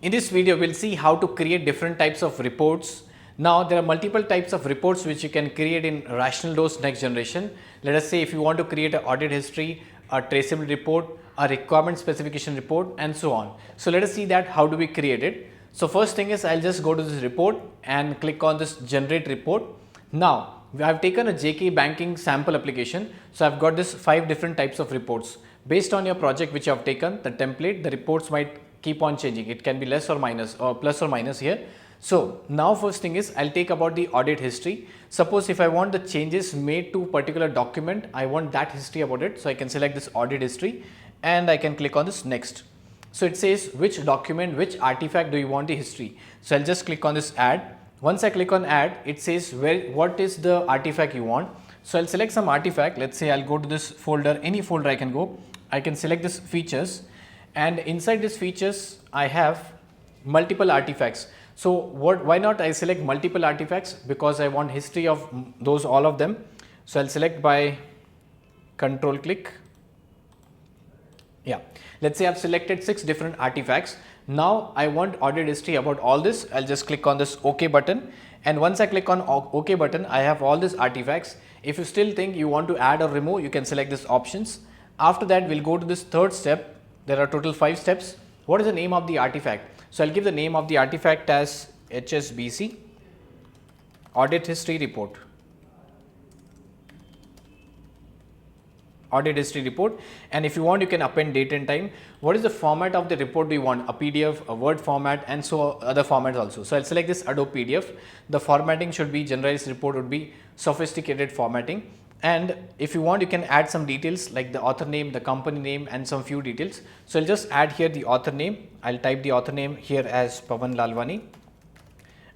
In this video, we'll see how to create different types of reports. Now, there are multiple types of reports which you can create in Rational Dose Next Generation. Let us say if you want to create an audit history, a traceability report, a requirement specification report, and so on. So let us see that how do we create it. So first thing is I'll just go to this report and click on this generate report. Now, I've taken a JK banking sample application. So I've got this 5 different types of reports. Based on your project which you have taken, the template, the reports might keep on changing. It can be less or minus or plus or minus here. So now first thing is I'll take about the audit history. Suppose if I want the changes made to particular document, I want that history about it. So I can select this audit history and I can click on this next. So it says which document, which artifact do you want the history. So I'll just click on this add. Once I click on add, it says what is the artifact you want. So I'll select some artifact. Let's say I'll go to this folder, any folder I can go. I can select this features, and inside this features I have multiple artifacts. So why not I select multiple artifacts, because I want history of those all of them. So I'll select by control click. Yeah, let's say I've selected 6 different artifacts. Now I want audit history about all this. I'll just click on this OK button, and once I click on OK button, I have all these artifacts. If you still think you want to add or remove, you can select this options. After that, we'll go to this third step. There are total 5 steps. What is the name of the artifact? So I'll give the name of the artifact as HSBC audit history report. Audit history report. And if you want, you can append date and time. What is the format of the report do you want? A PDF, a Word format, and so other formats also. So I'll select this Adobe PDF. The formatting should be generalized report, would be sophisticated formatting. And if you want, you can add some details like the author name, the company name, and some few details. So I'll just add here the author name. I'll type the author name here as Pavan Lalwani.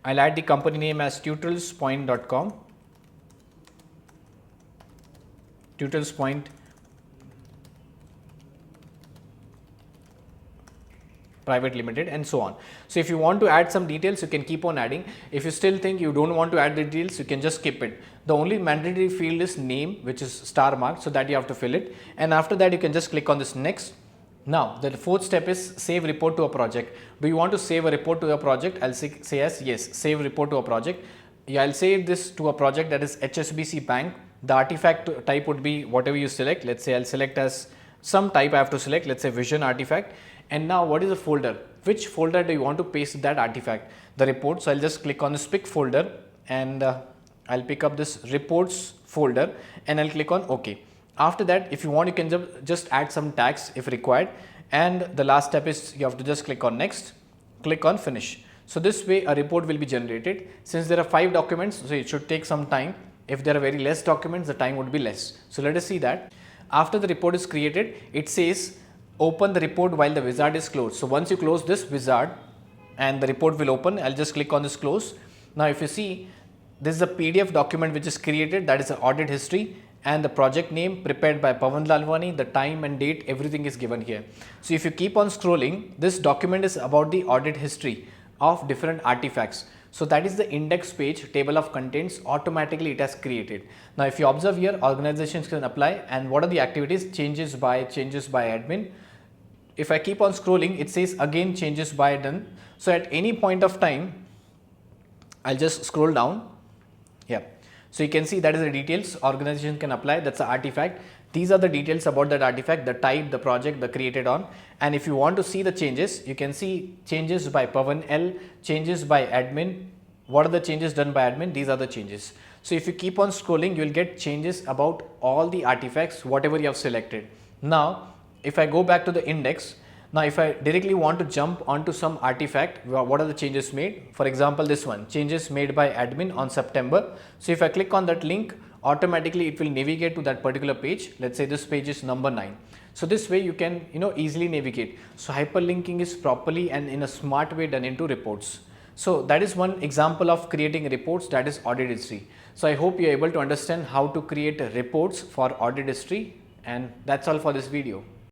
I'll add the company name as tutorialspoint.com. Tutorialspoint Private Limited, and so on. So if you want to add some details, you can keep on adding. If you still think you don't want to add the details, you can just skip it. The only mandatory field is name, which is star marked, so that you have to fill it. And after that, you can just click on this next. Now the fourth step is save report to a project. Do you want to save a report to a project? I'll say as yes, save report to a project. Yeah, I'll save this to a project, that is HSBC Bank. The artifact type would be whatever you select. Let's say I'll select as some type I have to select, let's say vision artifact. And now what is the folder? Which folder do you want to paste that artifact? The report. So I'll just click on this pick folder, and I'll pick up this reports folder, and I'll click on OK. After that, if you want, you can just add some tags if required. And the last step is you have to just click on next, click on finish. So this way a report will be generated. Since there are 5 documents, so it should take some time. If there are very less documents, the time would be less. So let us see that. After the report is created, it says open the report while the wizard is closed. So once you close this wizard and the report will open, I'll just click on this close. Now if you see, this is a PDF document which is created, that is the audit history, and the project name prepared by Pavan Lalwani, the time and date, everything is given here. So if you keep on scrolling, this document is about the audit history of different artifacts. So that is the index page, table of contents, automatically it has created. Now if you observe here, organizations can apply, and what are the activities? Changes by admin. If I keep on scrolling, it says again changes by done. So at any point of time, I'll just scroll down. Yeah. So you can see that is the details organization can apply. That's the artifact. These are the details about that artifact, the type, the project, the created on. And if you want to see the changes, you can see changes by Pavan L, changes by admin. What are the changes done by admin? These are the changes. So if you keep on scrolling, you will get changes about all the artifacts, whatever you have selected. Now, if I go back to the index, now if I directly want to jump onto some artifact, what are the changes made? For example, this one, changes made by admin on September. So if I click on that link, automatically it will navigate to that particular page. Let's say this page is number 9. So this way you can easily navigate. So hyperlinking is properly and in a smart way done into reports. So that is one example of creating reports, that is audit history. So I hope you are able to understand how to create reports for audit history, and that's all for this video.